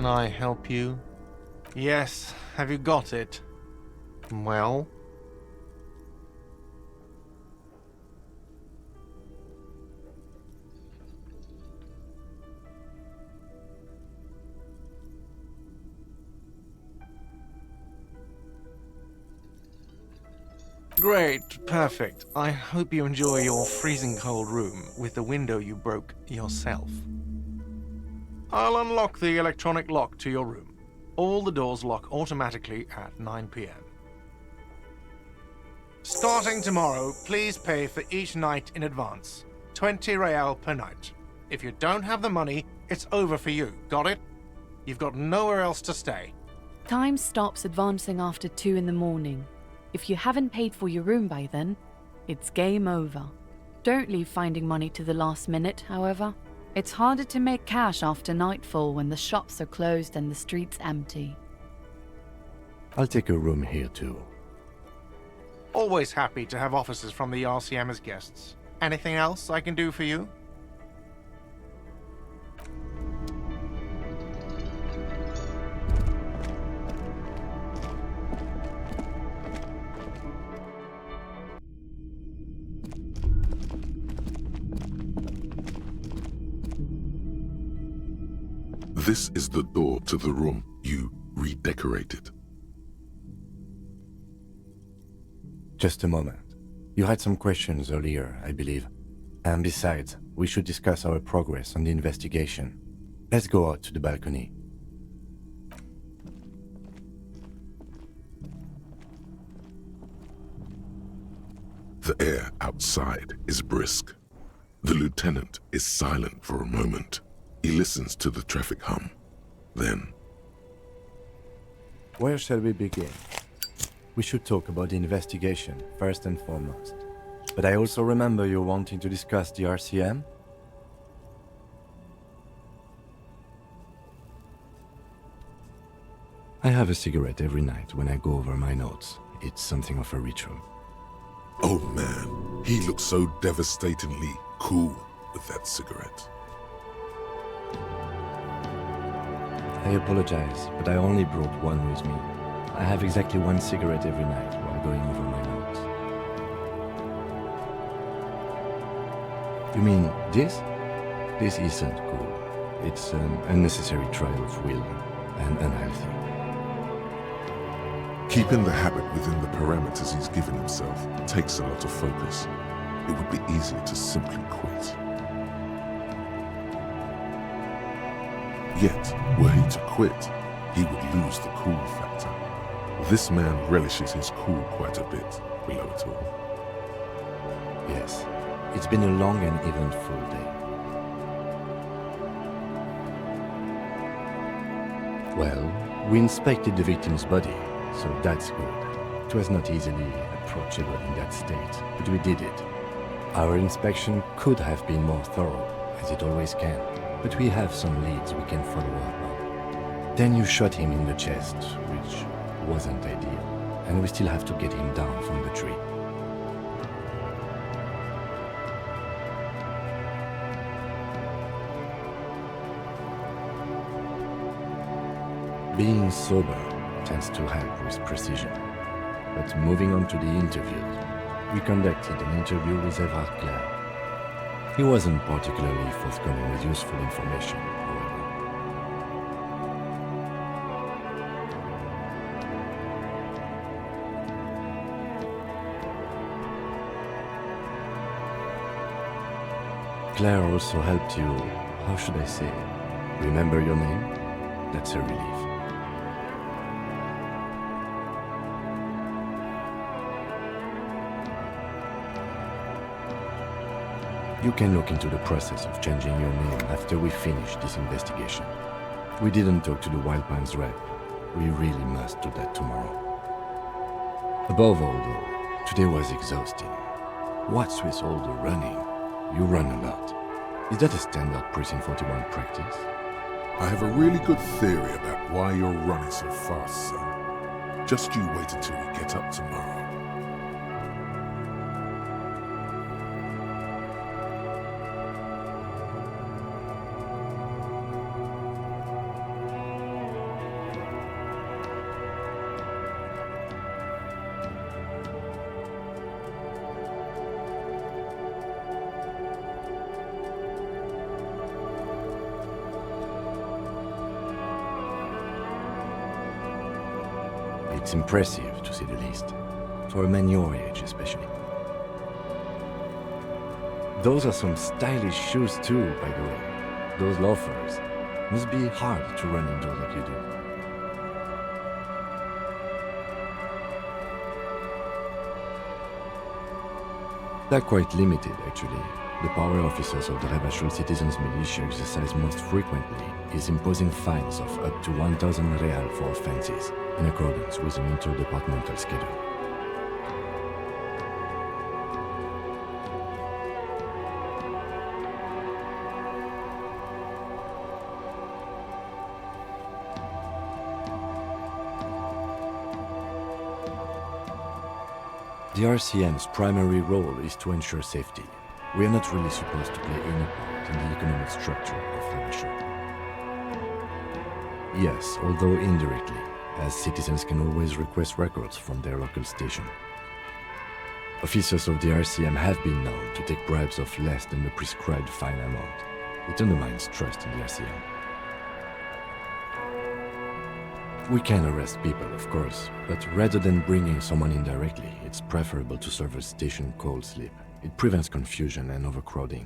Can I help you? Yes, have you got it? Well? Great, perfect. I hope you enjoy your freezing cold room with the window you broke yourself. I'll unlock the electronic lock to your room. All the doors lock automatically at 9 p.m. Starting tomorrow, please pay for each night in advance. 20 real per night. If you don't have the money, it's over for you. Got it? You've got nowhere else to stay. Time stops advancing after 2 in the morning. If you haven't paid for your room by then, it's game over. Don't leave finding money to the last minute, however. It's harder to make cash after nightfall when the shops are closed and the streets empty. I'll take a room here too. Always happy to have officers from the RCM as guests. Anything else I can do for you? This is the door to the room you redecorated. Just a moment. You had some questions earlier, I believe. And besides, we should discuss our progress on the investigation. Let's go out to the balcony. The air outside is brisk. The lieutenant is silent for a moment. He listens to the traffic hum. Then, Where shall we begin? We should talk about the investigation, first and foremost. But I also remember you wanting to discuss the RCM? I have a cigarette every night when I go over my notes. It's something of a ritual. oh man, he looks so devastatingly cool with that cigarette. I apologize, but I only brought one with me. I have exactly one cigarette every night while going over my notes. You mean this? This isn't cool. It's an unnecessary trial of will and unhealthy. Keeping the habit within the parameters he's given himself takes a lot of focus. It would be easy to simply quit. Yet, were he to quit, he would lose the cool factor. This man relishes his cool quite a bit, below it all. Yes, it's been a long and eventful day. Well, we inspected the victim's body, so that's good. It was not easily approachable in that state, but we did it. Our inspection could have been more thorough, as it always can, but we have some leads we can follow up on. Then you shot him in the chest, which wasn't ideal, and we still have to get him down from the tree. Being sober tends to help with precision. But moving on to the interviews, we conducted an interview with Everard Clare. He wasn't particularly forthcoming with useful information, however. Claire also helped you, how should I say, remember your name? That's a relief. You can look into the process of changing your name after we finish this investigation. We didn't talk to the Wild Pines rep. We really must do that tomorrow. Above all, though, today was exhausting. What's with all the running? You run a lot. Is that a standard Precinct 41 practice? I have a really good theory about why you're running so fast, son. Just you wait until we get up tomorrow. It's impressive, to say the least. For a man your age, especially. Those are some stylish shoes too, by the way. Those loafers. Must be hard to run indoors like you do. They're quite limited, actually. The power officers of the Rebachol Citizens Militia exercise most frequently is imposing fines of up to 1,000 real for offenses, in accordance with an interdepartmental schedule. The RCM's primary role is to ensure safety. We are not really supposed to play any part in the economic structure of Rebachol. Yes, although indirectly, as citizens can always request records from their local station. Officers of the RCM have been known to take bribes of less than the prescribed fine amount. It undermines trust in the RCM. We can arrest people, of course, but rather than bringing someone in directly, it's preferable to serve a station cold sleep. It prevents confusion and overcrowding.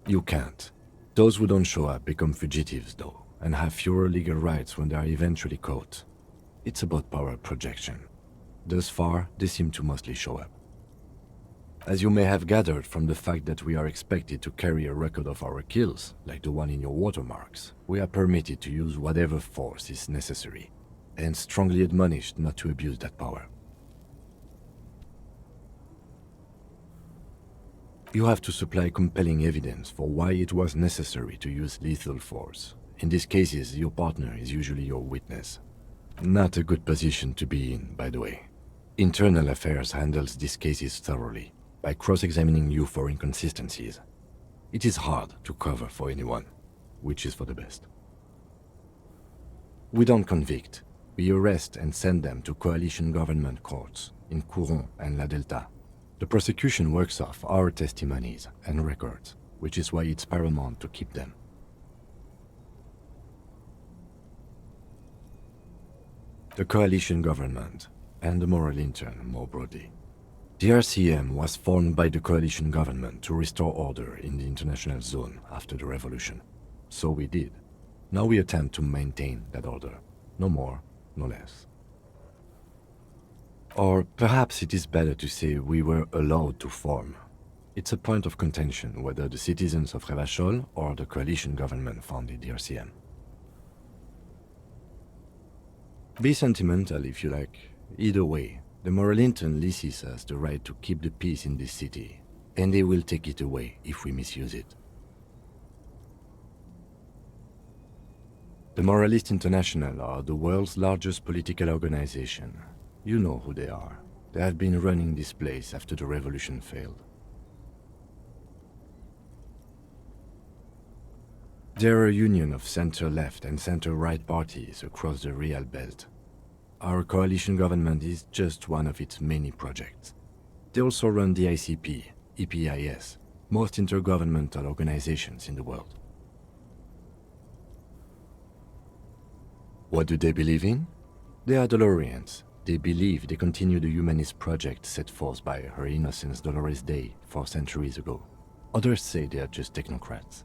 You can't. Those who don't show up become fugitives, though, and have fewer legal rights when they are eventually caught. It's about power projection. Thus far, they seem to mostly show up. As you may have gathered from the fact that we are expected to carry a record of our kills, like the one in your watermarks, we are permitted to use whatever force is necessary, and strongly admonished not to abuse that power. You have to supply compelling evidence for why it was necessary to use lethal force. In these cases, your partner is usually your witness. Not a good position to be in, by the way. Internal Affairs handles these cases thoroughly, by cross-examining you for inconsistencies. It is hard to cover for anyone, which is for the best. We don't convict. We arrest and send them to coalition government courts in Couronne and La Delta. The prosecution works off our testimonies and records, which is why it's paramount to keep them. The coalition government, and the moral intern more broadly. The RCM was formed by the coalition government to restore order in the international zone after the revolution. So we did. Now we attempt to maintain that order. No more, no less. Or perhaps it is better to say we were allowed to form. It's a point of contention whether the citizens of Rebachol or the coalition government founded the RCM. Be sentimental if you like. Either way, the moral intern leases us the right to keep the peace in this city, and they will take it away if we misuse it. The Moralist International are the world's largest political organization. You know who they are. They have been running this place after the revolution failed. They're a union of center-left and center-right parties across the Real Belt. Our coalition government is just one of its many projects. They also run the ICP, EPIS, most intergovernmental organizations in the world. What do they believe in? They are Dolorians. They believe they continue the humanist project set forth by Her Innocence Dolores Day 4 centuries ago. Others say they are just technocrats.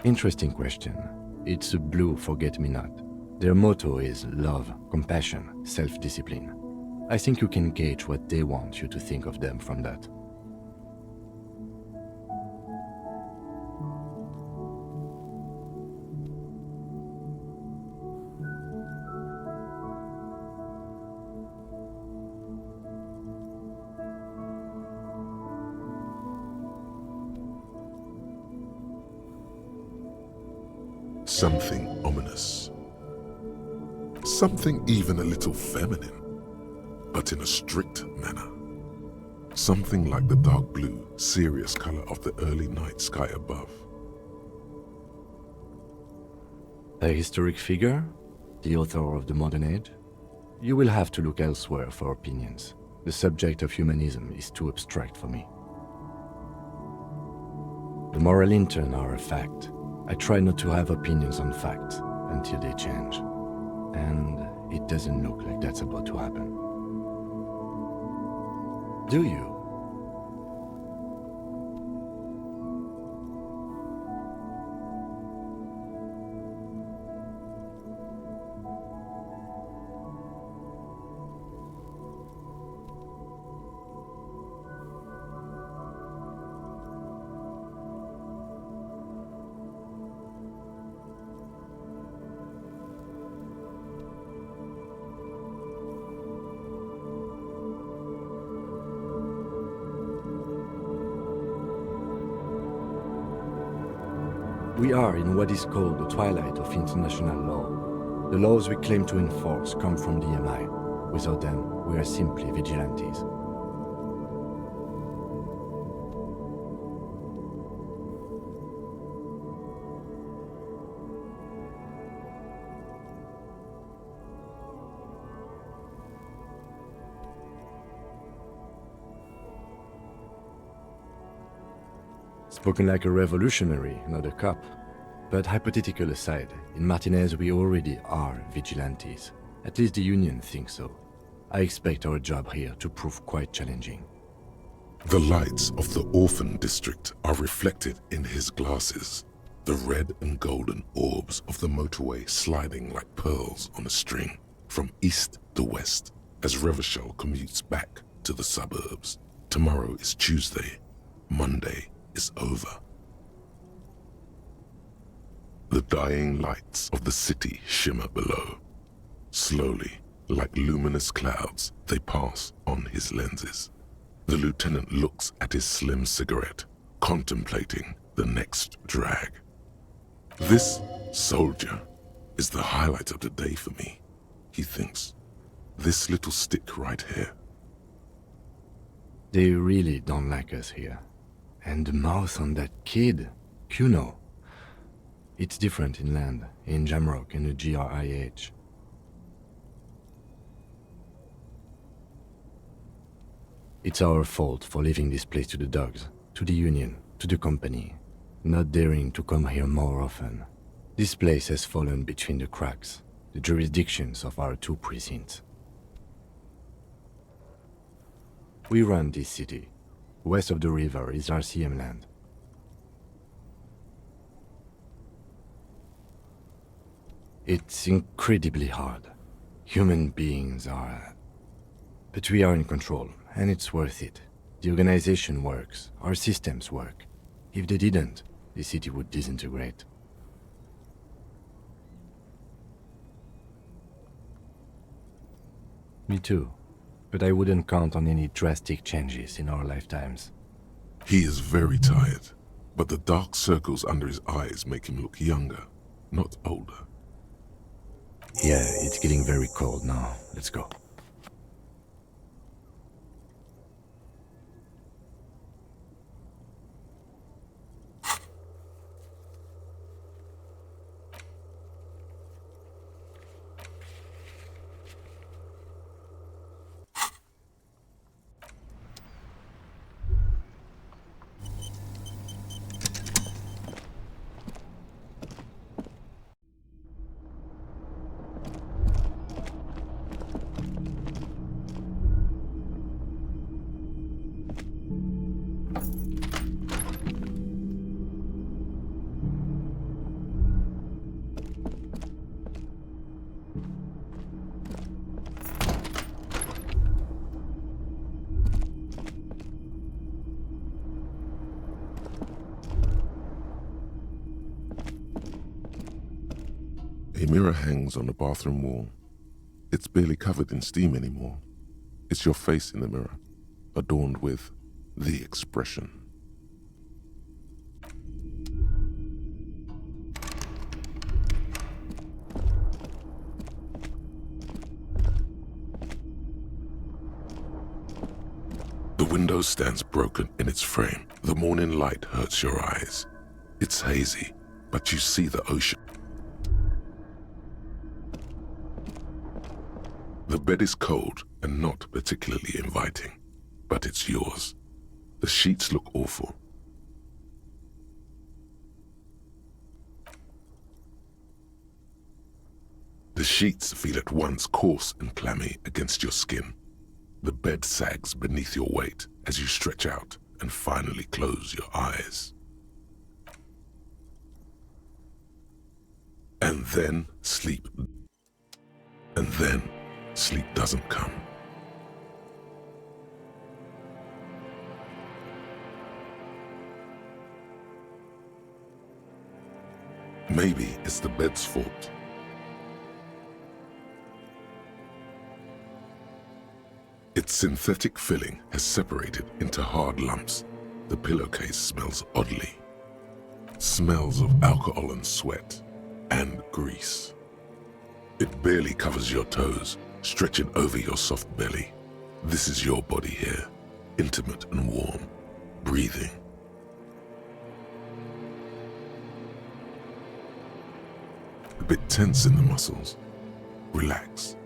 Interesting question. It's a blue forget-me-not. Their motto is love, compassion, self-discipline. I think you can gauge what they want you to think of them from that. Something ominous. Something even a little feminine, but in a strict manner. Something like the dark blue, serious color of the early night sky above. A historic figure? The author of the modern age? You will have to look elsewhere for opinions. The subject of humanism is too abstract for me. The moral intern are a fact. I try not to have opinions on facts until they change. And it doesn't look like that's about to happen. Do you? We are in what is called the twilight of international law. The laws we claim to enforce come from the MI. Without them, we are simply vigilantes. Spoken like a revolutionary, not a cop. But hypothetical aside, in Martinez we already are vigilantes. At least the Union thinks so. I expect our job here to prove quite challenging. The lights of the orphan district are reflected in his glasses. The red and golden orbs of the motorway sliding like pearls on a string from east to west as Revachol commutes back to the suburbs. Tomorrow is Tuesday. Monday is over. The dying lights of the city shimmer below. Slowly, like luminous clouds, they pass on his lenses. The lieutenant looks at his slim cigarette, contemplating the next drag. This soldier is the highlight of the day for me, he thinks. This little stick right here. They really don't like us here. And the mouth on that kid, Kuno. It's different in land, in Jamrock and the GRIH. It's our fault for leaving this place to the dogs, to the Union, to the company, not daring to come here more often. This place has fallen between the cracks, the jurisdictions of our two precincts. We run this city. West of the river is RCM land. It's incredibly hard. Human beings are... But we are in control, and it's worth it. The organization works, our systems work. If they didn't, the city would disintegrate. Me too. But I wouldn't count on any drastic changes in our lifetimes. He is very tired, but the dark circles under his eyes make him look younger, not older. Yeah, it's getting very cold now. Let's go. A mirror hangs on the bathroom wall. It's barely covered in steam anymore. It's your face in the mirror, adorned with the expression. The window stands broken in its frame. The morning light hurts your eyes. It's hazy, but you see the ocean. The bed is cold and not particularly inviting, but it's yours. The sheets look awful. The sheets feel at once coarse and clammy against your skin. The bed sags beneath your weight as you stretch out and finally close your eyes. And then sleep. And then sleep doesn't come. Maybe it's the bed's fault. Its synthetic filling has separated into hard lumps. The pillowcase smells oddly. Smells of alcohol and sweat and grease. It barely covers your toes, stretching over your soft belly. This is your body here, intimate and warm, breathing. A bit tense in the muscles. Relax.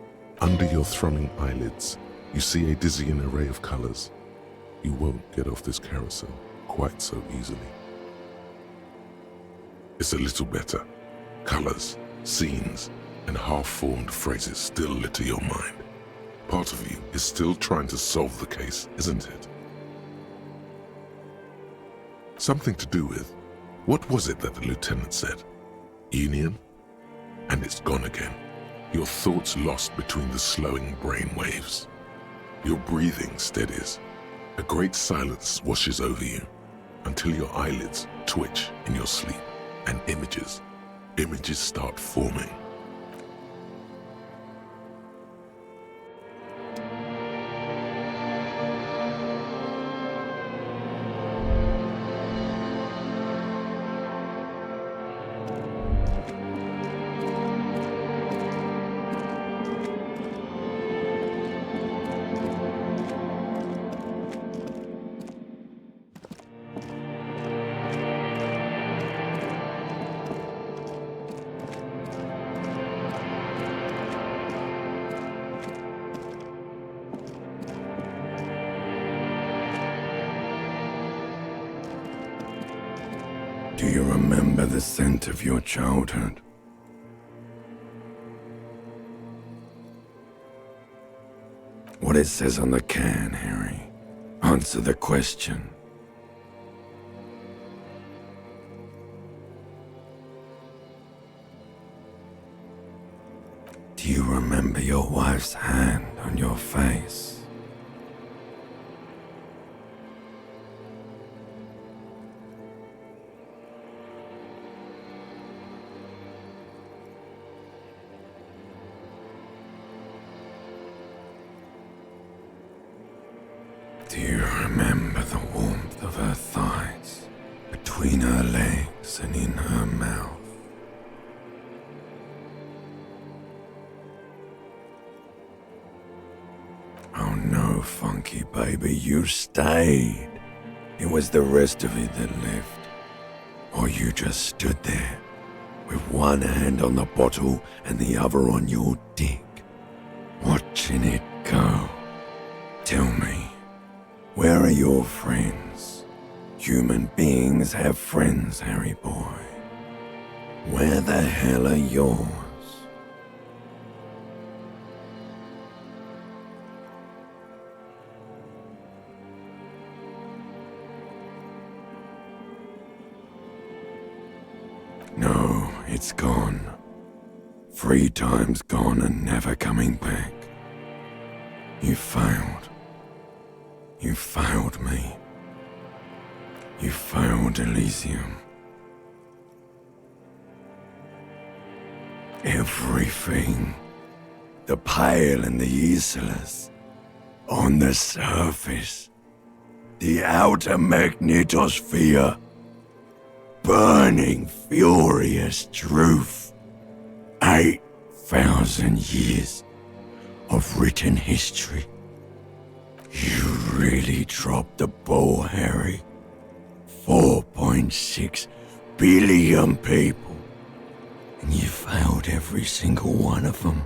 Under your thrumming eyelids, you see a dizzying array of colors. You won't get off this carousel quite so easily. It's a little better. Colors, scenes, and half-formed phrases still litter your mind. Part of you is still trying to solve the case, isn't it? Something to do with, what was it that the lieutenant said? Union? And it's gone again. Your thoughts lost between the slowing brain waves. Your breathing steadies. A great silence washes over you until your eyelids twitch in your sleep and images start forming. Do you remember the scent of your childhood? What it says on the can, Harry. Answer the question. Do you remember your wife's hand on your face? Do you remember the warmth of her thighs, between her legs and in her mouth? Oh no, funky baby, you stayed. It was the rest of it that left. Or you just stood there, with one hand on the bottle and the other on your dick, watching it go. Tell me, where are your friends? Human beings have friends, Harry boy. Where the hell are yours? No, it's gone. 3 times gone and never coming back. You failed. You failed me. You failed Elysium. Everything. The Pale and the Isolas. On the surface. The outer magnetosphere. Burning, furious truth. 8,000 years of written history. You really dropped the ball, Harry. 4.6 billion people. And you failed every single one of them.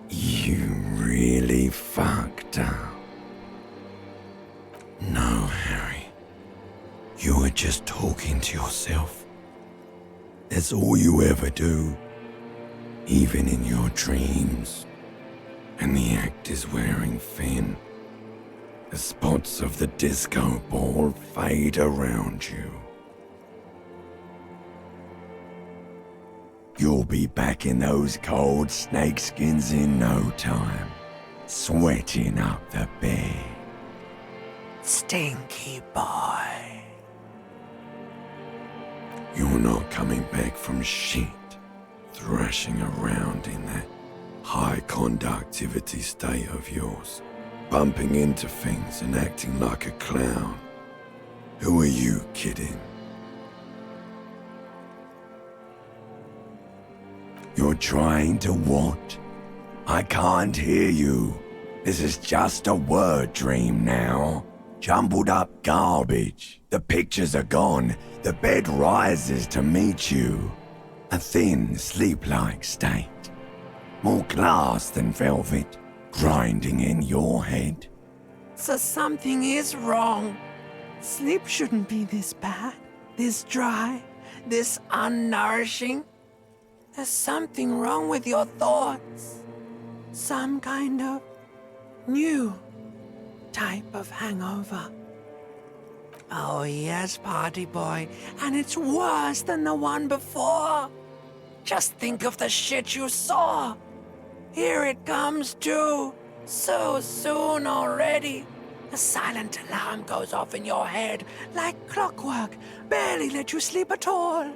You really fucked up. No, Harry. You were just talking to yourself. That's all you ever do, even in your dreams. And the act is wearing thin. The spots of the disco ball fade around you. You'll be back in those cold snakeskins in no time, sweating up the bed. Stinky boy. You're not coming back from shit, thrashing around in that high conductivity state of yours, bumping into things and acting like a clown. Who are you kidding? You're trying to what? I can't hear you. This is just a word dream now. Jumbled up garbage. The pictures are gone. The bed rises to meet you. A thin, sleep-like state. More glass than velvet, grinding in your head. So something is wrong. Sleep shouldn't be this bad, this dry, this unnourishing. There's something wrong with your thoughts. Some kind of new type of hangover. Oh yes, party boy, and it's worse than the one before. Just think of the shit you saw. Here it comes too, so soon already. A silent alarm goes off in your head like clockwork, barely let you sleep at all.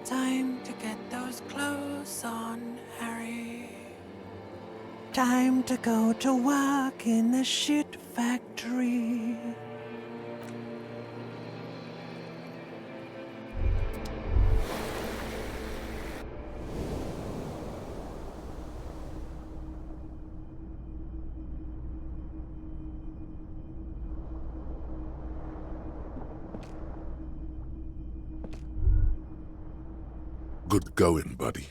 Time to get those clothes on, Harry. Time to go to work in the shit factory. Good going, buddy.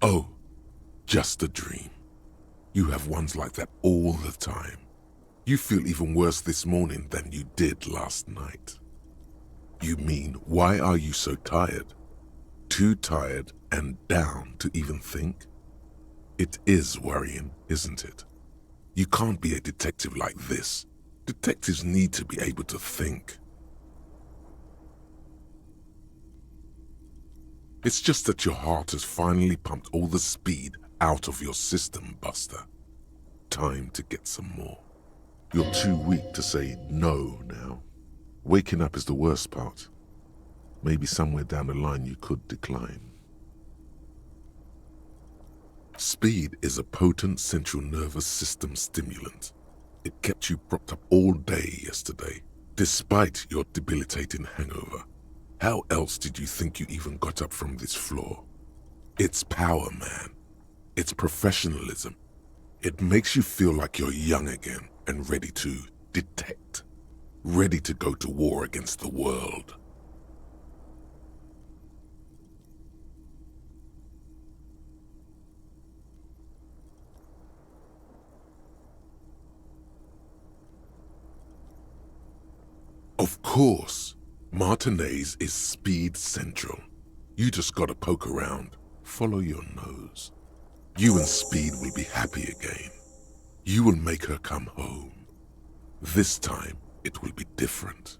Oh, just a dream. You have ones like that all the time. You feel even worse this morning than you did last night. You mean, why are you so tired? Too tired and down to even think? It is worrying, isn't it? You can't be a detective like this. Detectives need to be able to think. It's just that your heart has finally pumped all the speed out of your system, Buster. Time to get some more. You're too weak to say no now. Waking up is the worst part. Maybe somewhere down the line you could decline. Speed is a potent central nervous system stimulant. It kept you propped up all day yesterday, despite your debilitating hangover. How else did you think you even got up from this floor? It's power, man. It's professionalism. It makes you feel like you're young again and ready to detect, ready to go to war against the world. Of course, Martinez is speed central. You just gotta poke around, follow your nose. You and Speed will be happy again. You will make her come home. This time, it will be different.